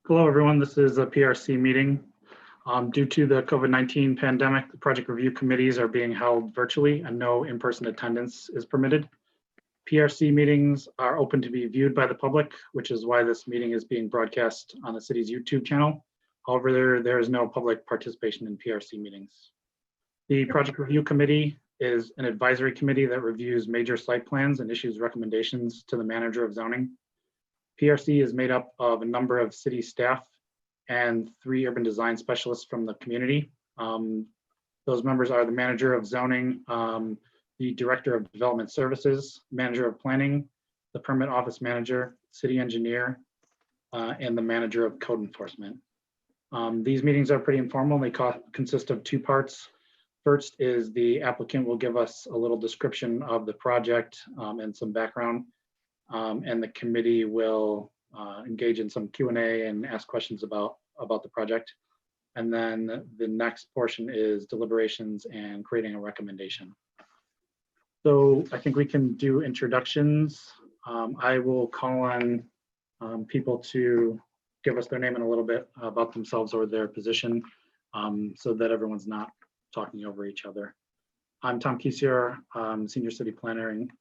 Hello, everyone. This is a PRC meeting. Due to the COVID-19 pandemic, the project review committees are being held virtually and no in-person attendance is permitted. PRC meetings are open to be viewed by the public, which is why this meeting is being broadcast on the city's YouTube channel. However, there is no public participation in PRC meetings. The project review committee is an advisory committee that reviews major site plans and issues recommendations to the manager of zoning. PRC is made up of a number of city staff and 3 urban design specialists from the community. Those members are the manager of zoning, the director of development services, manager of planning, the permit office manager, city engineer, and the manager of code enforcement. These meetings are pretty informal. They consist of 2 parts. First is the applicant will give us a little description of the project and some background. And the committee will engage in some Q&A and ask questions about the project. And then the next portion is deliberations and creating a recommendation. So I think we can do introductions. I will call on people to give us their name and a little bit about themselves or their position so that everyone's not talking over each other. I'm Tom Kisier, Senior City Planner in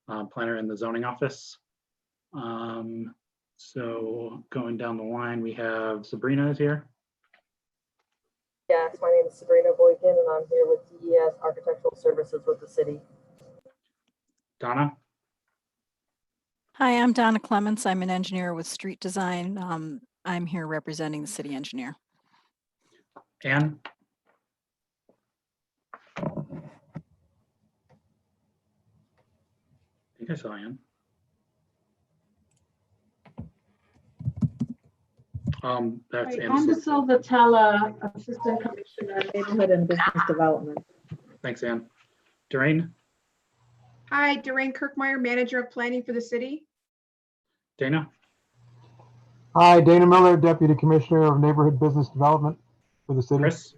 the zoning office. So going down the line, we have Sabrina is here. Yes, my name is Sabrina Boykin and I'm here with DES Architectural Services with the city. Donna. Hi, I'm Donna Clements. I'm an engineer with street design. I'm here representing the city engineer. Anne. I think I saw Anne. That's Right, I'm DeSilva Tella, Assistant Commissioner, Neighborhood and Business Development. Thanks, Anne. Doreen. Hi, Doreen Kirkmeyer, Manager of Planning for the city. Dana. Hi, Dana Miller, Deputy Commissioner of Neighborhood Business Development for the city. Chris.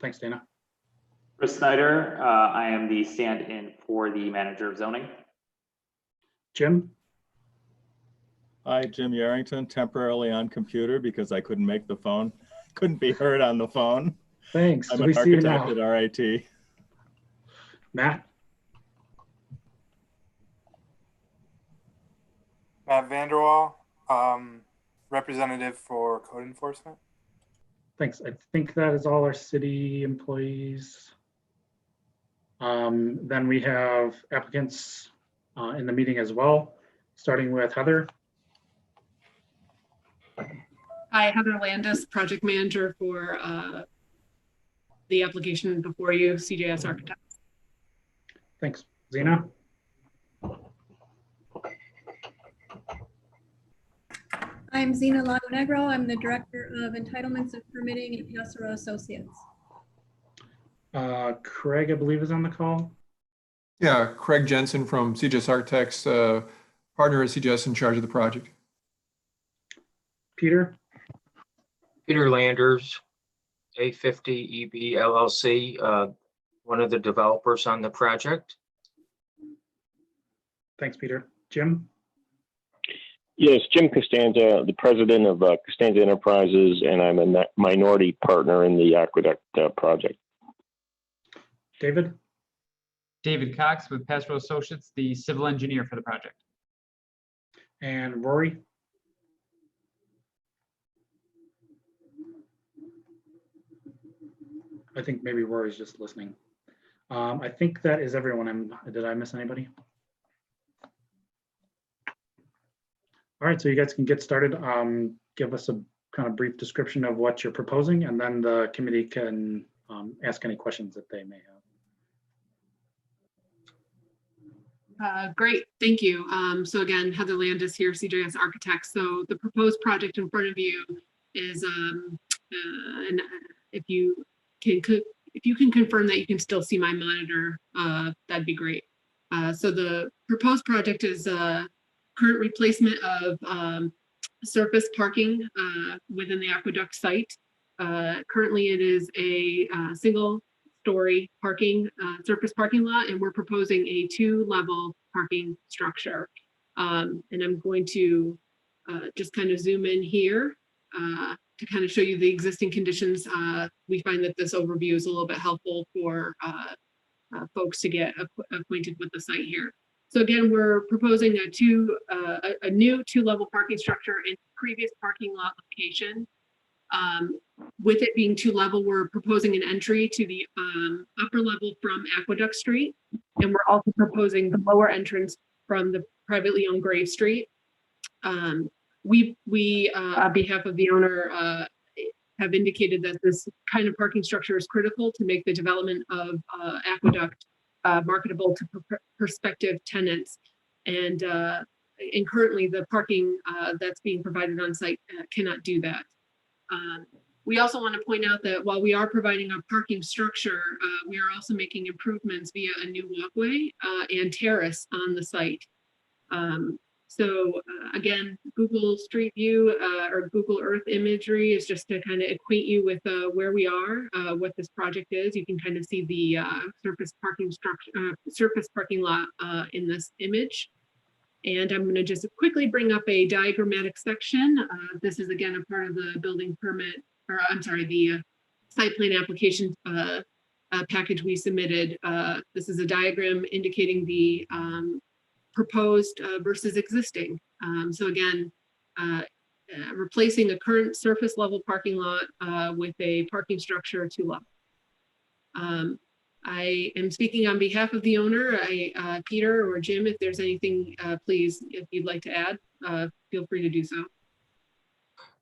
Thanks, Dana. Chris Snyder, I am the stand-in for the Manager of Zoning. Jim. Hi, Jim Yarrington, temporarily on computer because I couldn't make the phone, couldn't be heard on the phone. Thanks. I'm Do an we see you architect now? at RIT. Matt. Matt Vanderwall, representative for code enforcement. Thanks. I think that is all our city employees. Then we have applicants in the meeting as well, starting with Heather. Hi, Heather Landis, project manager for the application before you, CJS Architects. Thanks. Zena. I'm Zena Lagonegro. I'm the Director of Entitlements and Permitting at Piassaro Associates. Craig, I believe, is on the call. Yeah, Craig Jensen from CJS Architects, partner at CJS in charge of the project. Peter. Peter Landers, A50 EB LLC, one of the developers on the project. Thanks, Peter. Jim. Yes, Jim Costanza, the president of Costanza Enterprises, and I'm a minority partner in the Aqueduct project. David. David Cox with Pastoral Associates, the civil engineer for the project. And Rory. I think maybe Rory's just listening. I think that is everyone. Did I miss anybody? All right, so you guys can get started. Give us a kind of brief description of what you're proposing, and then the committee can ask any questions that they may have. Great, thank you. So again, Heather Landis here, CJS Architects. So the proposed project in front of you is, and if you can confirm that you can still see my monitor, that'd be great. So the proposed project is current replacement of surface parking within the aqueduct site. Currently it is a single-story parking surface parking lot, and we're proposing a 2-level parking structure. And I'm going to just kind of zoom in here to kind of show you the existing conditions. We find that this overview is a little bit helpful for folks to get acquainted with the site here. So again, we're proposing a new two-level parking structure in previous parking lot location. With it being two-level, we're proposing an entry to the upper level from Aqueduct Street, and we're also proposing the lower entrance from the privately owned Grave Street. We on behalf of the owner, have indicated that this kind of parking structure is critical to make the development of Aqueduct marketable to prospective tenants. And currently the parking that's being provided on site cannot do that. We also want to point out that while we are providing a parking structure, we are also making improvements via a new walkway and terrace on the site. Again, Google Street View or Google Earth imagery is just to kind of acquaint you with where we are, what this project is. You can kind of see the surface parking lot in this image. And I'm going to just quickly bring up a diagrammatic section. This is again a part of the building permit, or I'm sorry, the site plan application package we submitted. This is a diagram indicating the proposed versus existing. So again, replacing a current surface level parking lot with a parking structure to level. I am speaking on behalf of the owner. Peter or Jim, if there's anything, please, if you'd like to add, feel free to do so.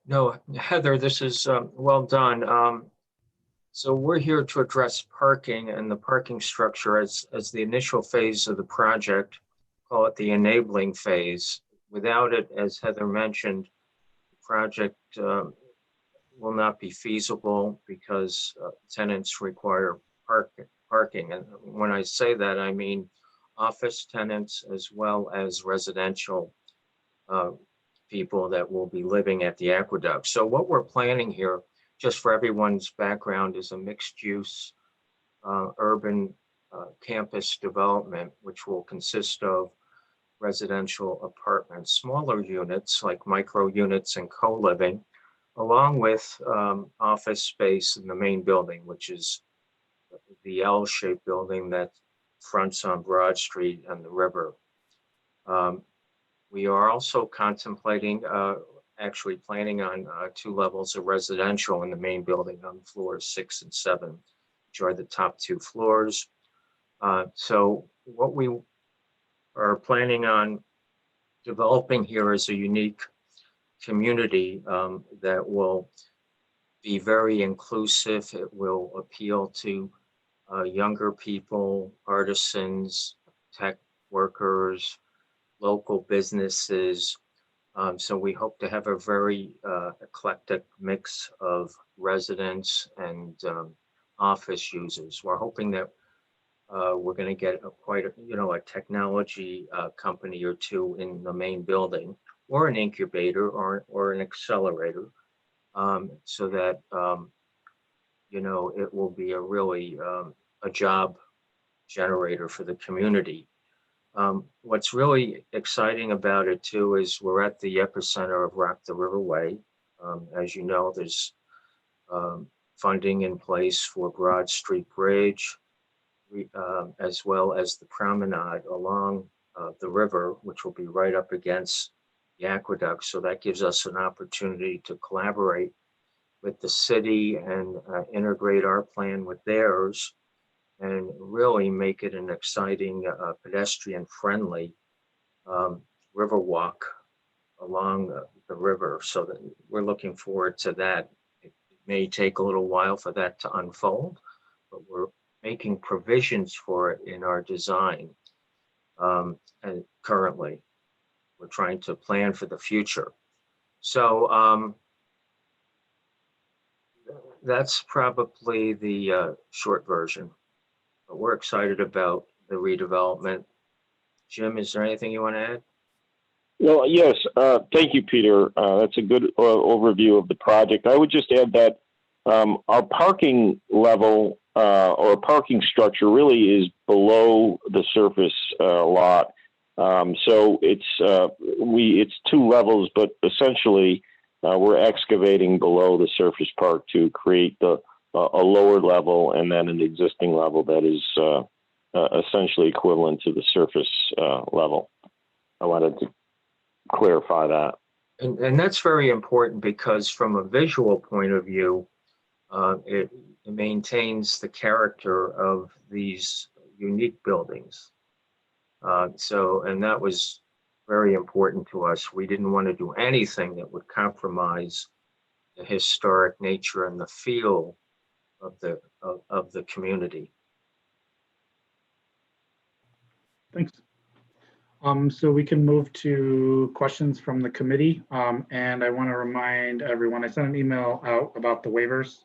No, Heather, this is well done. So we're here to address parking and the parking structure as the initial phase of the project, call it the enabling phase. Without it, as Heather mentioned, the project will not be feasible because tenants require parking. And when I say that, I mean office tenants as well as residential people that will be living at the aqueduct. So what we're planning here, just for everyone's background, is a mixed use urban campus development, which will consist of residential apartments, smaller units like micro units and co-living, along with office space in the main building, which is the L-shaped building that fronts on Broad Street and the river. We are also contemplating, actually planning on 2 levels of residential in the main building on floors 6 and 7, which are the top 2 floors. So what we are planning on developing here is a unique community that will be very inclusive. It will appeal to younger people, artisans, tech workers, local businesses. So we hope to have a very eclectic mix of residents and office users. We're hoping that we're going to get a technology company or 2 in the main building, or an incubator or an accelerator, so that it will be a really a job generator for the community. What's really exciting about it too is we're at the epicenter of Rock the Riverway. As you know, there's funding in place for Broad Street Bridge, as well as the promenade along the river, which will be right up against the aqueduct. So that gives us an opportunity to collaborate with the city and integrate our plan with theirs, and really make it an exciting pedestrian-friendly river walk along the river. So that we're looking forward to that. It may take a little while for that to unfold, but we're making provisions for it in our design. And currently, we're trying to plan for the future. So that's probably the short version. But we're excited about the redevelopment. Jim, is there anything you want to add? Well, yes. Thank you, Peter. That's a good overview of the project. I would just add that our parking level or parking structure really is below the surface lot. So it's 2 levels, but essentially we're excavating below the surface park to create a lower level and then an existing level that is essentially equivalent to the surface level. I wanted to clarify that. And that's very important because from a visual point of view, it maintains the character of these unique buildings. And that was very important to us. We didn't want to do anything that would compromise the historic nature and the feel of the community. Thanks. So we can move to questions from the committee. And I want to remind everyone, I sent an email out about the waivers.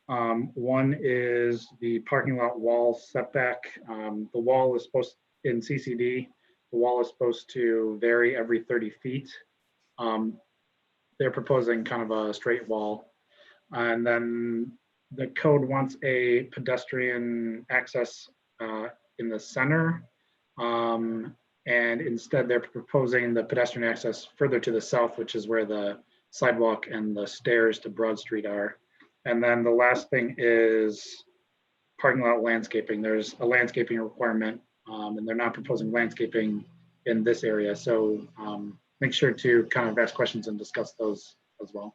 One is the parking lot wall setback. The wall is supposed, in CCD, the wall is supposed to vary every 30 feet. They're proposing kind of a straight wall. And then the code wants a pedestrian access in the center. And instead they're proposing the pedestrian access further to the south, which is where the sidewalk and the stairs to Broad Street are. And then the last thing is parking lot landscaping. There's a landscaping requirement, and they're not proposing landscaping in this area. So make sure to kind of ask questions and discuss those as well.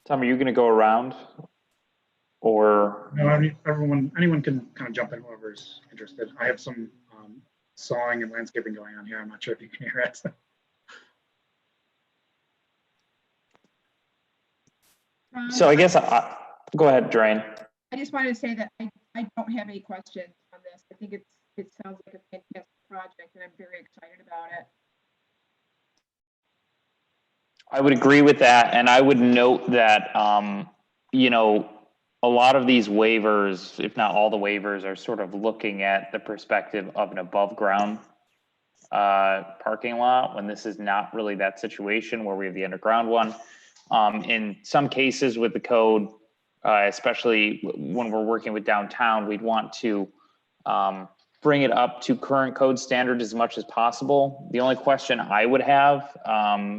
Tom, are you going to go around? Or no, I mean, anyone can kind of jump in, whoever's interested. I have some sawing and landscaping going on here. I'm not sure if you can hear it. so I guess go ahead, Drain. I just wanted to say that I don't have any questions on this. I think it sounds like a fantastic project and I'm very excited about it. I would agree with that. And I would note that, you know, a lot of these waivers, if not all the waivers, are sort of looking at the perspective of an above ground parking lot, when this is not really that situation where we have the underground one. In some cases with the code, especially when we're working with downtown, we'd want to bring it up to current code standard as much as possible. The only question I would have,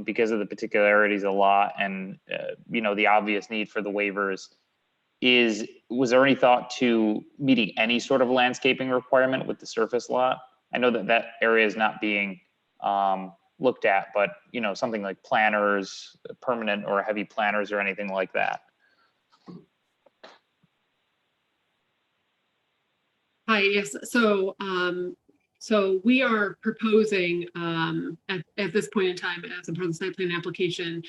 because of the particularities of the lot and you know, the obvious need for the waivers, is was there any thought to meeting any sort of landscaping requirement with the surface lot? I know that that area is not being looked at, but you know, something like planters, permanent or heavy planters or anything like that. Hi, yes. So we are proposing at this point in time, as a part of the site plan application,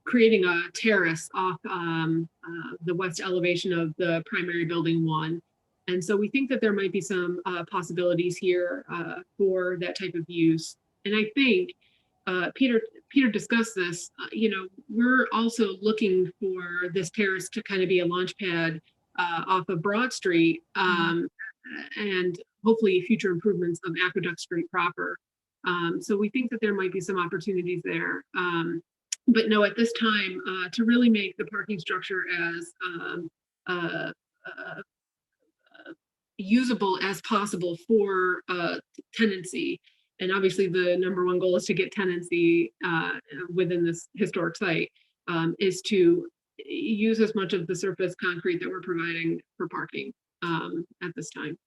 creating a terrace off the west elevation of the primary building 1. And so we think that there might be some possibilities here for that type of use. And I think Peter discussed this, you know, we're also looking for this terrace to kind of be a launch pad off of Broad Street and hopefully future improvements of Aqueduct Street proper. So we think that there might be some opportunities there. But no, at this time, to really make the parking structure as usable as possible for tenancy, and obviously the #1 goal is to get tenancy within this historic site, is to use as much of the surface concrete that we're providing for parking at this time.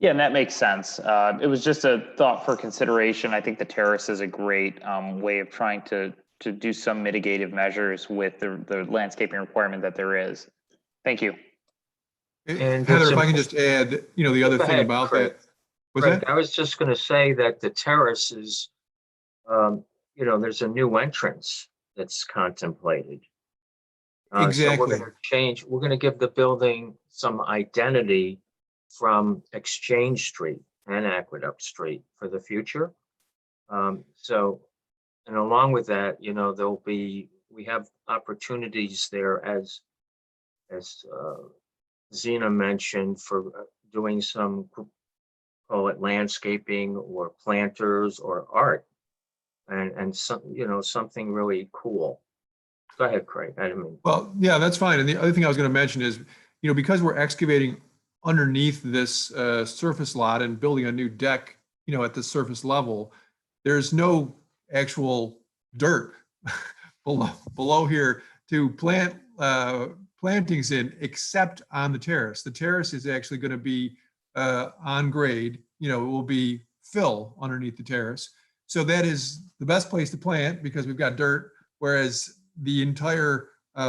Yeah, and that makes sense. It was just a thought for consideration. I think the terrace is a great way of trying to do some mitigative measures with the landscaping requirement that there is. Thank you. And Heather, if I can just add, you know, the other thing about Craig. that. Was Craig, that? I was just going to say that the terrace is, you know, there's a new entrance that's contemplated. Exactly. So we're going to change, we're going to give the building some identity from Exchange Street and Aqueduct Street for the future. And along with that, you know, we have opportunities there as Zena mentioned, for doing some, call it landscaping or planters or art, and some, you know, something really cool. Go ahead, Craig. I didn't mean. Well, yeah, that's fine. And the other thing I was going to mention is, you know, because we're excavating underneath this surface lot and building a new deck, at the surface level, there's no actual dirt below here to plant plantings in, except on the terrace. The terrace is actually going to be on grade. It will be fill underneath the terrace. So that is the best place to plant because we've got dirt. Whereas the entire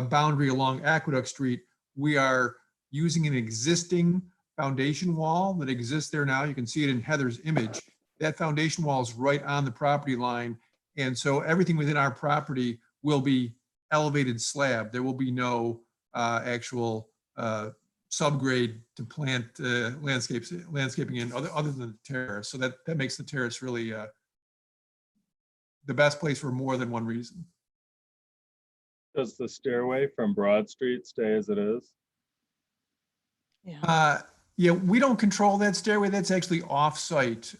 boundary along Aqueduct Street, we are using an existing foundation wall that exists there now. You can see it in Heather's image. That foundation wall is right on the property line. And so everything within our property will be elevated slab. There will be no actual subgrade to plant landscaping in other than the terrace. So that makes the terrace really the best place for more than one reason. Does the stairway from Broad Street stay as it is? Yeah, we don't control that stairway. That's actually off-site.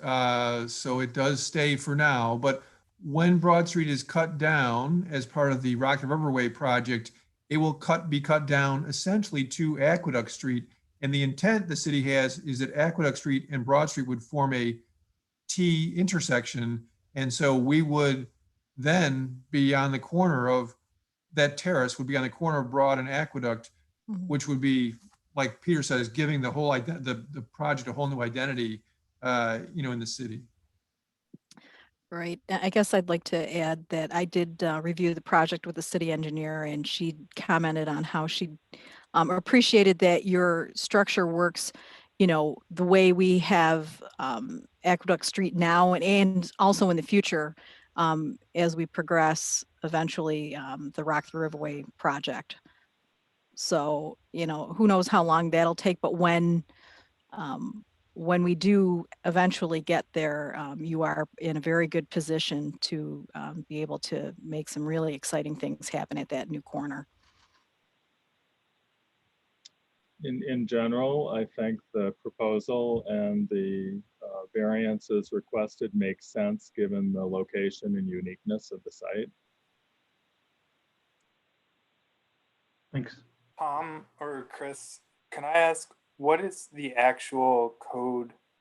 So it does stay for now. But when Broad Street is cut down as part of the Rock the Riverway project, it will be cut down essentially to Aqueduct Street. And the intent the city has is that Aqueduct Street and Broad Street would form a T intersection. And so we would then be on the corner of that terrace would be on the corner of Broad and Aqueduct, which would be, like Peter says, giving the whole the project a whole new identity, in the city. Right. I guess I'd like to add that I did review the project with the city engineer, and she commented on how she appreciated that your structure works, the way we have Aqueduct Street now and also in the future as we progress eventually the Rock the Riverway project. So, who knows how long that'll take, but when we do eventually get there, you are in a very good position to be able to make some really exciting things happen at that new corner. In general, I think the proposal and the variances requested make sense given the location and uniqueness of the site. Thanks. Tom or Chris, can I ask, what is the actual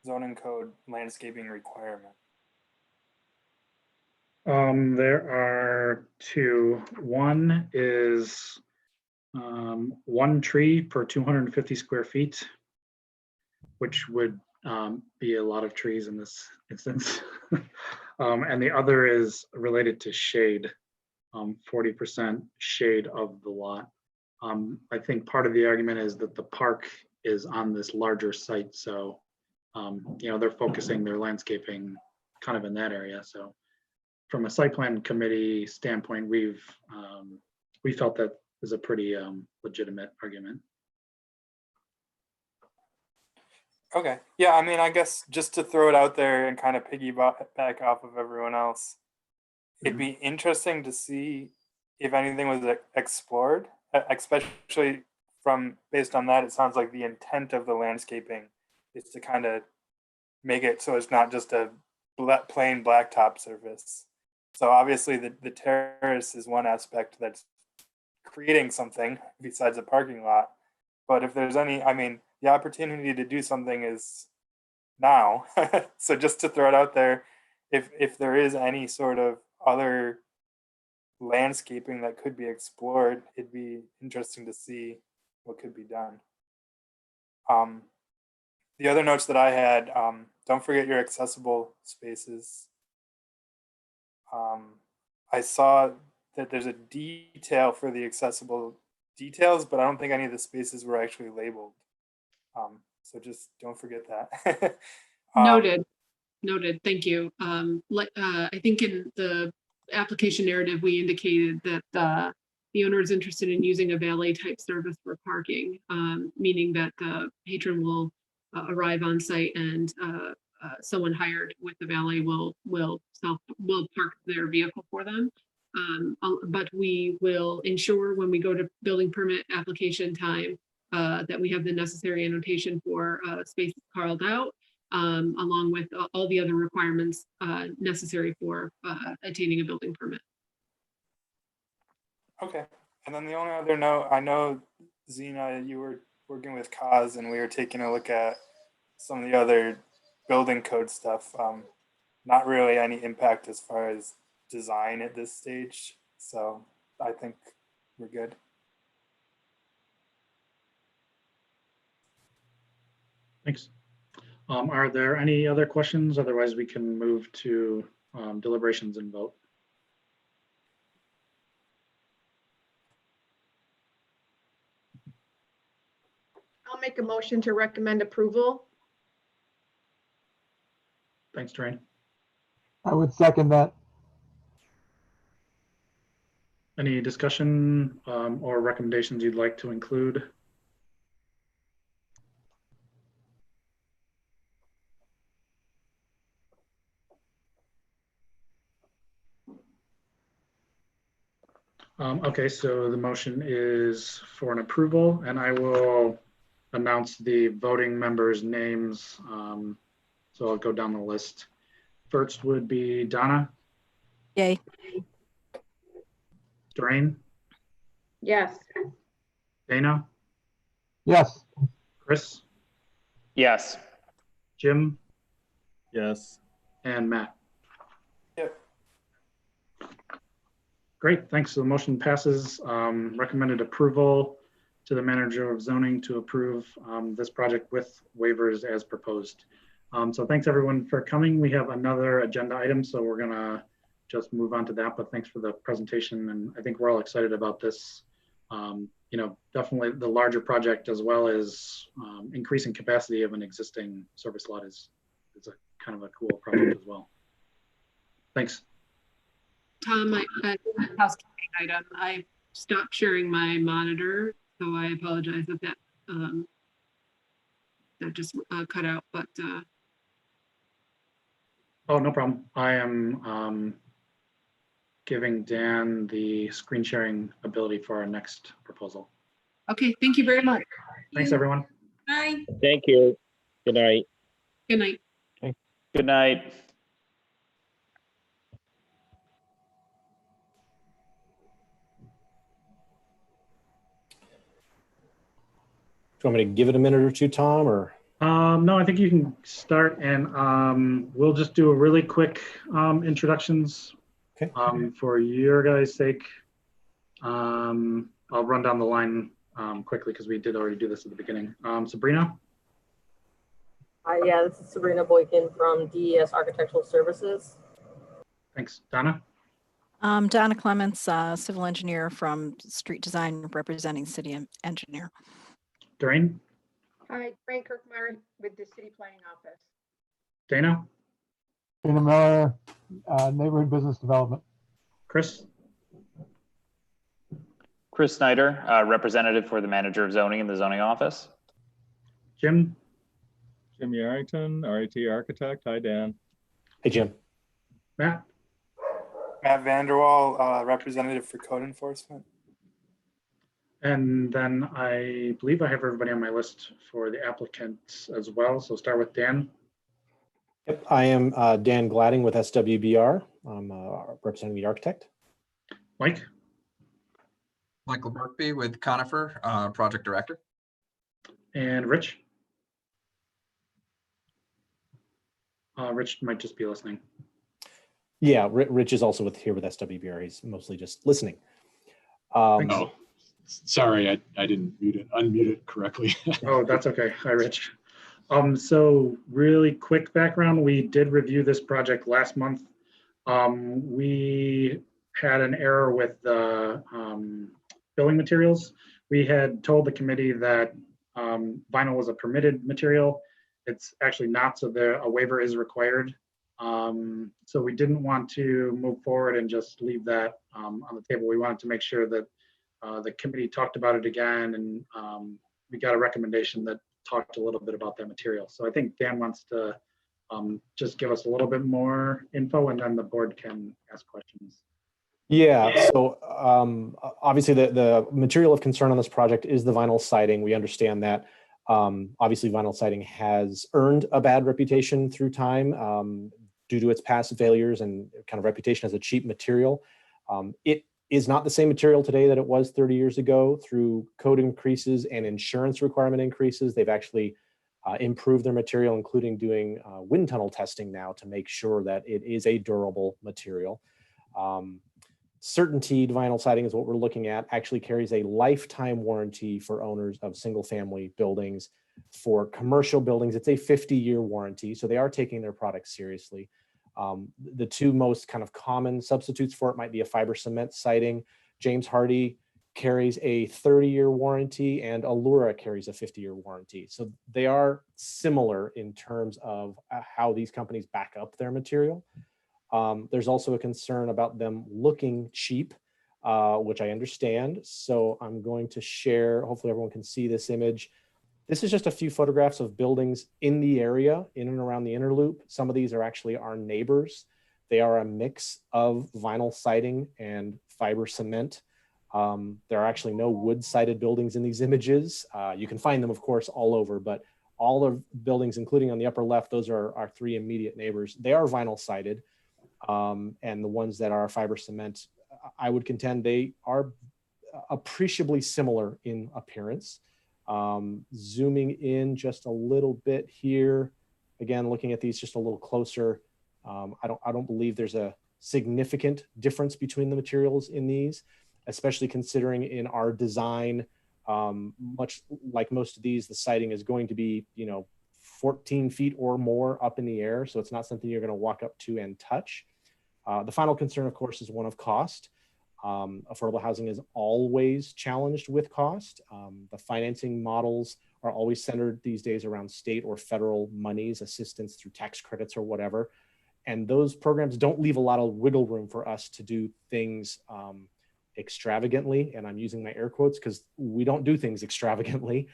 zoning code landscaping requirement? There are two. One is one tree per 250 square feet, which would be a lot of trees in this instance. And the other is related to shade, 40% shade of the lot. I think part of the argument is that the park is on this larger site, so they're focusing their landscaping kind of in that area. So from a site plan committee standpoint, we felt that is a pretty legitimate argument. Okay, yeah, I mean, I guess just to throw it out there and kind of piggyback off of everyone else, it'd be interesting to see if anything was explored, especially based on that. It sounds like the intent of the landscaping is to kind of make it so it's not just a plain blacktop surface. So obviously the terrace is one aspect that's creating something besides a parking lot. But if there's any, I mean, the opportunity to do something is now. So just to throw it out there, if there is any sort of other landscaping that could be explored, it'd be interesting to see what could be done. The other notes that I had, don't forget your accessible spaces. I saw that there's a detail for the accessible details, but I don't think any of the spaces were actually labeled. So just don't forget that. Noted. Thank you. I think in the application narrative, we indicated that the owner is interested in using a valet type service for parking, meaning that the patron will arrive on site and someone hired with the valet will park their vehicle for them. But we will ensure when we go to building permit application time that we have the necessary annotation for spaces carved out, along with all the other requirements necessary for attaining a building permit. Okay, and then the only other note, I know, Zena, you were working with Kaz and we were taking a look at some of the other building code stuff. Not really any impact as far as design at this stage. So I think we're good. Thanks. Are there any other questions? Otherwise, we can move to deliberations and vote. I'll make a motion to recommend approval. Thanks, Doreen. I would second that. Any discussion or recommendations you'd like to include? Okay, so the motion is for an approval, and I will announce the voting members' names. So I'll go down the list. First would be Donna. Yay. Doreen. Yes. Dana. Yes. Chris. Yes. Jim. Yes. And Matt. Yep. Great, thanks. So the motion passes. Recommended approval to the manager of zoning to approve this project with waivers as proposed. So thanks everyone for coming. We have another agenda item, so we're gonna just move on to that, but thanks for the presentation. And I think we're all excited about this. You know, definitely the larger project as well as increasing capacity of an existing service lot is a kind of a cool project as well. Thanks. Tom, housekeeping item. I stopped sharing my monitor, so I apologize if that that just cut out. But oh, no problem. I am giving Dan the screen sharing ability for our next proposal. okay, thank you very much. Thanks, everyone. Bye. Thank you. Good night. Good night. Good night. Do you want me to give it a minute or two, Tom, or? No, I think you can start, and we'll just do a really quick introductions. Okay. For your guys' sake. I'll run down the line quickly because we did already do this at the beginning. Sabrina? Yeah, this is Sabrina Boykin from DES Architectural Services. Thanks. Donna? Donna Clements, civil engineer from Street Design, representing city engineer. Doreen? Hi, Frank Kirkmeyer with the City Planning Office. Dana? Dana Miller, Neighborhood Business Development. Chris? Chris Snyder, representative for the manager of zoning in the zoning office. Jim? Jim Yarrington, RIT architect. Hi, Dan. Hey, Jim. Matt? Matt Vanderwall, representative for code enforcement. And then I believe I have everybody on my list for the applicants as well. So start with Dan. Yep, I am Dan Gladding with SWBR. I'm representing the architect. Mike? Michael Burkby with Conifer, project director. And Rich? Rich might just be listening. Yeah, Rich is also here with SWBR. He's mostly just listening. Oh, sorry, I didn't unmute it correctly. Oh, that's okay. Hi, Rich. So really quick background, we did review this project last month. We had an error with the building materials. We had told the committee that vinyl was a permitted material. It's actually not, so a waiver is required. So we didn't want to move forward and just leave that on the table. We wanted to make sure that the committee talked about it again, and we got a recommendation that talked a little bit about that material. So I think Dan wants to just give us a little bit more info, and then the board can ask questions. Yeah, so obviously the material of concern on this project is the vinyl siding. We understand that. Obviously vinyl siding has earned a bad reputation through time due to its past failures and kind of reputation as a cheap material. It is not the same material today that it was 30 years ago. Through code increases and insurance requirement increases, they've actually improved their material, including doing wind tunnel testing now to make sure that it is a durable material. Certainteed vinyl siding is what we're looking at, actually carries a lifetime warranty for owners of single family buildings. For commercial buildings, it's a 50-year warranty, so they are taking their products seriously. The two most kind of common substitutes for it might be a fiber cement siding. James Hardie carries a 30-year warranty and Allura carries a 50-year warranty. So they are similar in terms of how these companies back up their material. There's also a concern about them looking cheap, which I understand. So I'm going to share, hopefully everyone can see this image. This is just a few photographs of buildings in the area, in and around the inner loop. Some of these are actually our neighbors. They are a mix of vinyl siding and fiber cement. There are actually no wood-sided buildings in these images. You can find them, of course, all over, but all of buildings, including on the upper left, those are our three immediate neighbors. They are vinyl sided. And the ones that are fiber cement, I would contend they are appreciably similar in appearance. Zooming in just a little bit here, again, looking at these just a little closer, I don't believe there's a significant difference between the materials in these, especially considering in our design, much like most of these, the siding is going to be, 14 feet or more up in the air. So it's not something you're going to walk up to and touch. The final concern, of course, is one of cost. Affordable housing is always challenged with cost. The financing models are always centered these days around state or federal monies, assistance through tax credits or whatever. And those programs don't leave a lot of wiggle room for us to do things extravagantly. And I'm using my air quotes because we don't do things extravagantly.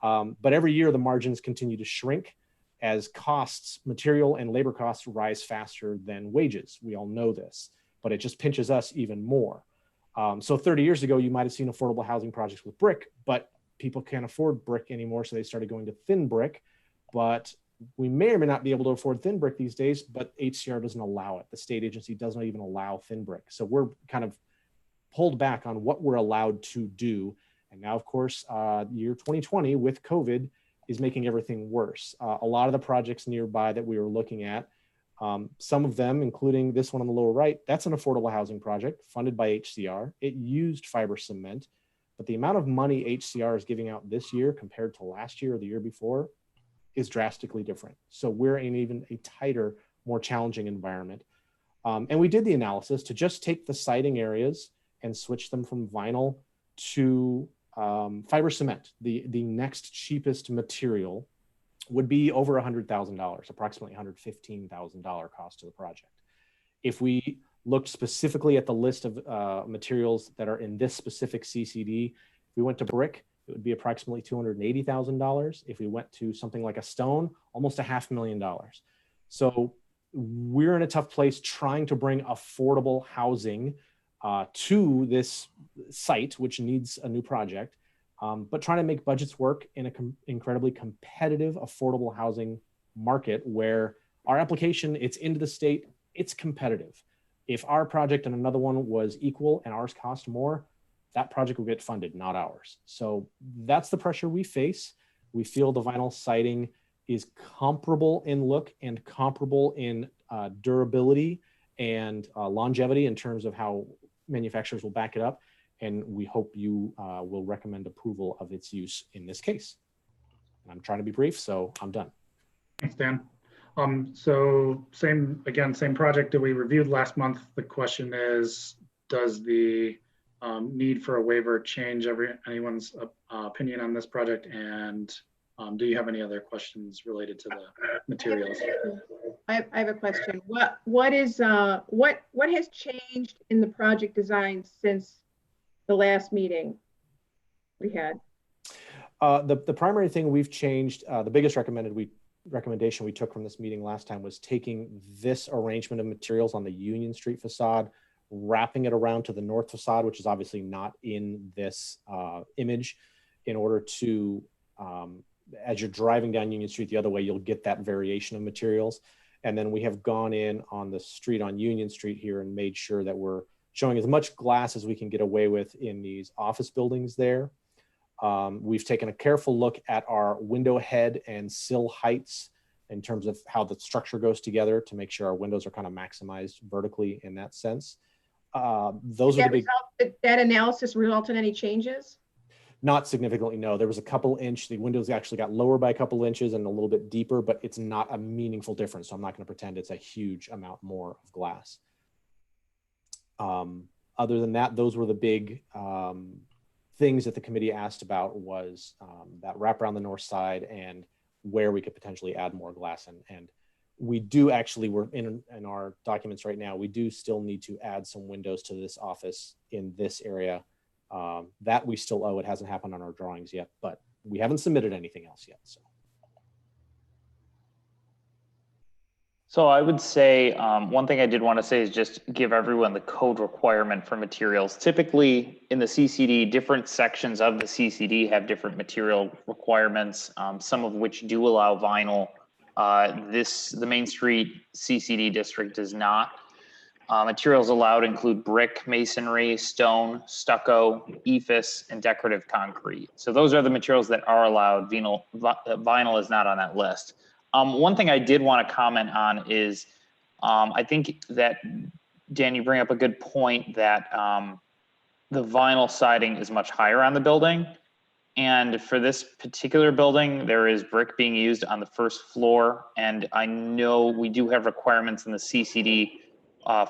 But every year the margins continue to shrink as costs, material and labor costs rise faster than wages. We all know this, but it just pinches us even more. So 30 years ago, you might've seen affordable housing projects with brick, but people can't afford brick anymore. So they started going to thin brick, but we may or may not be able to afford thin brick these days, but HCR doesn't allow it. The state agency doesn't even allow thin brick. So we're kind of pulled back on what we're allowed to do. And now, of course, year 2020 with COVID is making everything worse. A lot of the projects nearby that we were looking at, some of them, including this one on the lower right, that's an affordable housing project funded by HCR. It used fiber cement, but the amount of money HCR is giving out this year compared to last year or the year before is drastically different. So we're in even a tighter, more challenging environment. And we did the analysis to just take the siding areas and switch them from vinyl to fiber cement. The next cheapest material would be over $100,000, approximately $115,000 cost to the project. If we looked specifically at the list of materials that are in this specific CCD, if we went to brick, it would be approximately $280,000. If we went to something like a stone, almost $500,000. So we're in a tough place trying to bring affordable housing to this site, which needs a new project. But trying to make budgets work in an incredibly competitive, affordable housing market where our application, it's into the state, it's competitive. If our project and another one was equal and ours cost more, that project will get funded, not ours. So that's the pressure we face. We feel the vinyl siding is comparable in look and comparable in durability and longevity in terms of how manufacturers will back it up. And we hope you will recommend approval of its use in this case. And I'm trying to be brief, so I'm done. Thanks, Dan. So same project that we reviewed last month. The question is, does the need for a waiver change anyone's opinion on this project? And do you have any other questions related to the materials? I have a question. What has changed in the project design since the last meeting we had? The primary thing we've changed, the biggest recommendation we took from this meeting last time was taking this arrangement of materials on the Union Street facade, wrapping it around to the north facade, which is obviously not in this image, in order to, as you're driving down Union Street the other way, you'll get that variation of materials. And then we have gone in on the street on Union Street here and made sure that we're showing as much glass as we can get away with in these office buildings there. We've taken a careful look at our window head and sill heights in terms of how the structure goes together to make sure our windows are kind of maximized vertically in that sense. Those are the big. Did that analysis result in any changes? Not significantly, no. There was a couple inch, the windows actually got lower by a couple inches and a little bit deeper, but it's not a meaningful difference. So I'm not going to pretend it's a huge amount more of glass. Other than that, those were the big things that the committee asked about, was that wrap around the north side and where we could potentially add more glass. And we do actually, we're in our documents right now, we do still need to add some windows to this office in this area. That we still owe. It hasn't happened on our drawings yet, but we haven't submitted anything else yet. So I would say one thing I did want to say is just give everyone the code requirement for materials. Typically in the CCD, different sections of the CCD have different material requirements, some of which do allow vinyl. The Main Street CCD district does not. Materials allowed include brick, masonry, stone, stucco, ephes, and decorative concrete. So those are the materials that are allowed. Vinyl is not on that list. One thing I did want to comment on is I think that, Dan, you bring up a good point that the vinyl siding is much higher on the building. And for this particular building, there is brick being used on the first floor. And I know we do have requirements in the CCD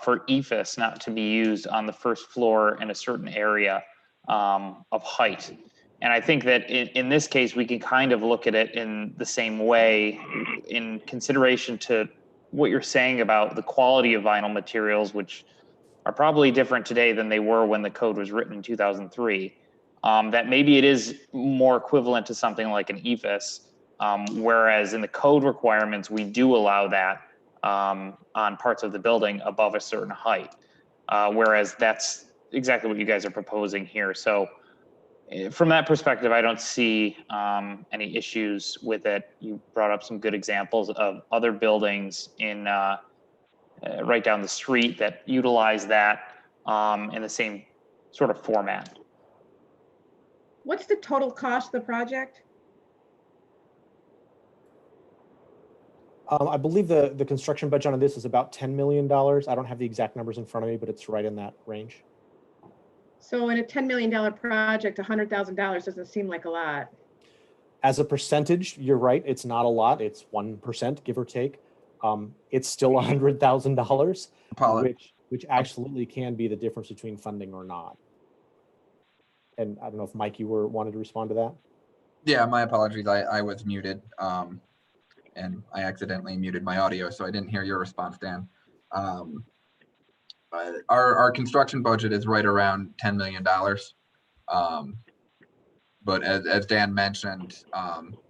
for ephes not to be used on the first floor in a certain area of height. And I think that in this case, we can kind of look at it in the same way in consideration to what you're saying about the quality of vinyl materials, which are probably different today than they were when the code was written in 2003. That maybe it is more equivalent to something like an ephes, whereas in the code requirements, we do allow that on parts of the building above a certain height, whereas that's exactly what you guys are proposing here. So from that perspective, I don't see any issues with it. You brought up some good examples of other buildings in right down the street that utilize that in the same sort of format. What's the total cost of the project? I believe the construction budget on this is about $10 million. I don't have the exact numbers in front of me, but it's right in that range. So in a $10 million project, $100,000 doesn't seem like a lot. As a percentage, you're right. It's not a lot. It's 1%, give or take. It's still $100,000, which absolutely can be the difference between funding or not. And I don't know if Mike, you wanted to respond to that. Yeah, my apologies. I was muted, and I accidentally muted my audio, so I didn't hear your response, Dan. Our construction budget is right around $10 million. But as Dan mentioned,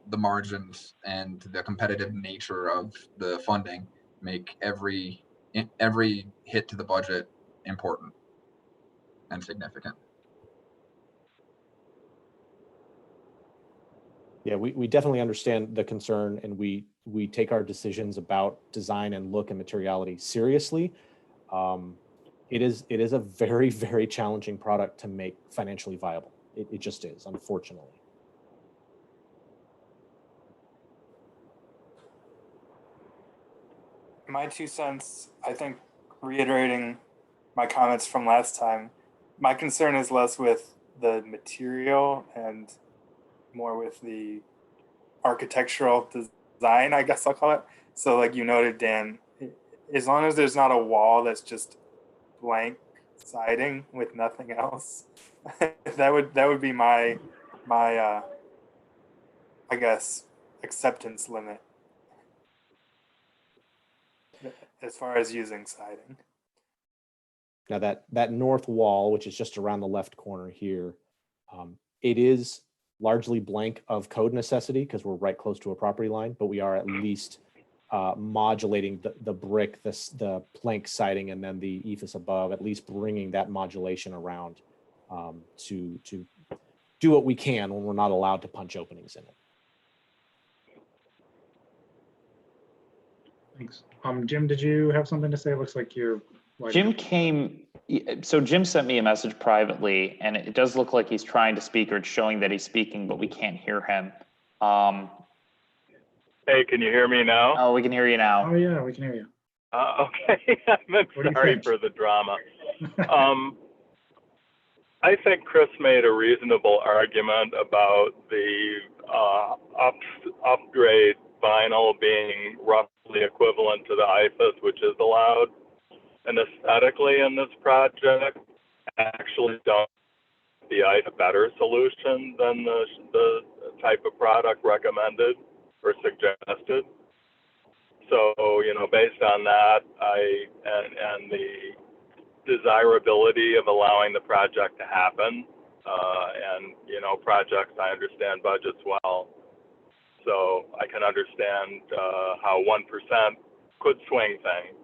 the margins and the competitive nature of the funding make every hit to the budget important and significant. Yeah, we definitely understand the concern, and we take our decisions about design and look and materiality seriously. It is a very, very challenging product to make financially viable. It just is, unfortunately. My 2 cents, I think, reiterating my comments from last time, my concern is less with the material and more with the architectural design, I guess I'll call it. So like you noted, Dan, as long as there's not a wall that's just blank siding with nothing else, that would be my I guess acceptance limit as far as using siding. Now that north wall, which is just around the left corner here, it is largely blank of code necessity because we're right close to a property line, but we are at least modulating the brick, the plank siding, and then the ephes above, at least bringing that modulation around to do what we can when we're not allowed to punch openings in it. Thanks. Jim, did you have something to say? It looks like you're Jim came, so Jim sent me a message privately, and it does look like he's trying to speak, or it's showing that he's speaking, but we can't hear him. Hey, can you hear me now? Oh, we can hear you now. Oh yeah, we can hear you. Okay, I'm What do you sorry think? for the drama. I think Chris made a reasonable argument about the upgrade vinyl being roughly equivalent to the IFAS, which is allowed. And aesthetically in this project, actually don't the a better solution than the type of product recommended or suggested. So, you know, based on that, and the desirability of allowing the project to happen, and, you know, projects, I understand budgets well. So I can understand how 1% could swing things.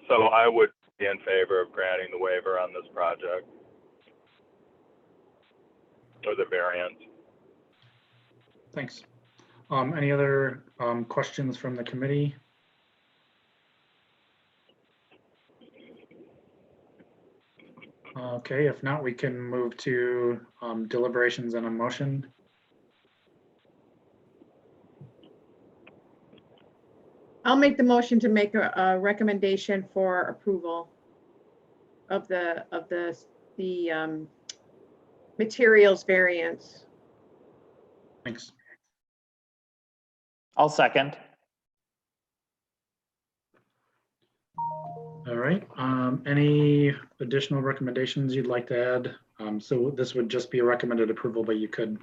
So I would be in favor of granting the waiver on this project, or the variance. Thanks. Any other questions from the committee? Okay, if not, we can move to deliberations and a motion. I'll make the motion to make a recommendation for approval of the materials variance. Thanks. I'll second. All right. Any additional recommendations you'd like to add? So this would just be a recommended approval, but you could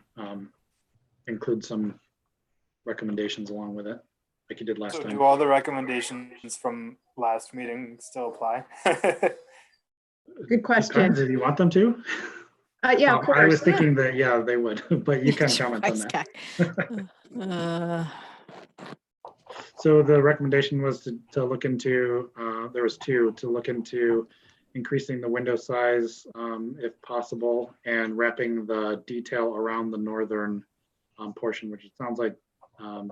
include some recommendations along with it, like you did last So time. do all the recommendations from last meeting still apply? Good question. Do you want them to? Yeah, of course. I was thinking that, yeah, they would, but you can comment on that. So the recommendation was to look into, there was two, to look into increasing the window size if possible, and wrapping the detail around the northern portion, which it sounds like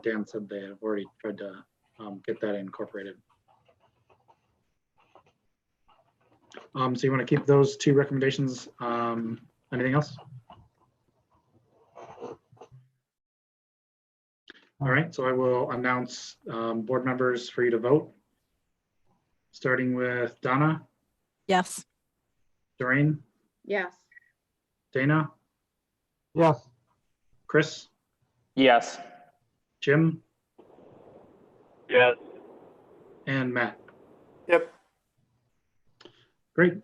Dan said they have already tried to get that incorporated. So you want to keep those two recommendations? Anything else? All right, so I will announce board members for you to vote. Starting with Donna. Yes. Doreen, Yes. Dana, Yes. Chris, Yes. Jim, Yes. and Matt. Yep. Great.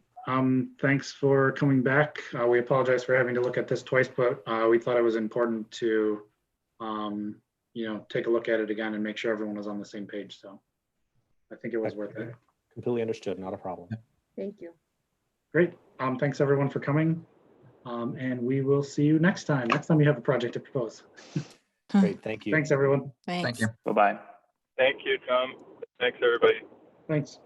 Thanks for coming back. We apologize for having to look at this twice, but we thought it was important to you know, take a look at it again and make sure everyone was on the same page. So I think it was worth it. Completely understood, not a problem. Thank you. Great. Thanks everyone for coming. And we will see you next time. Next time you have a project to propose. Great, thank you. Thanks everyone. Thanks. Thank you. Bye-bye. Thank you, Tom. Thanks, everybody. Thanks.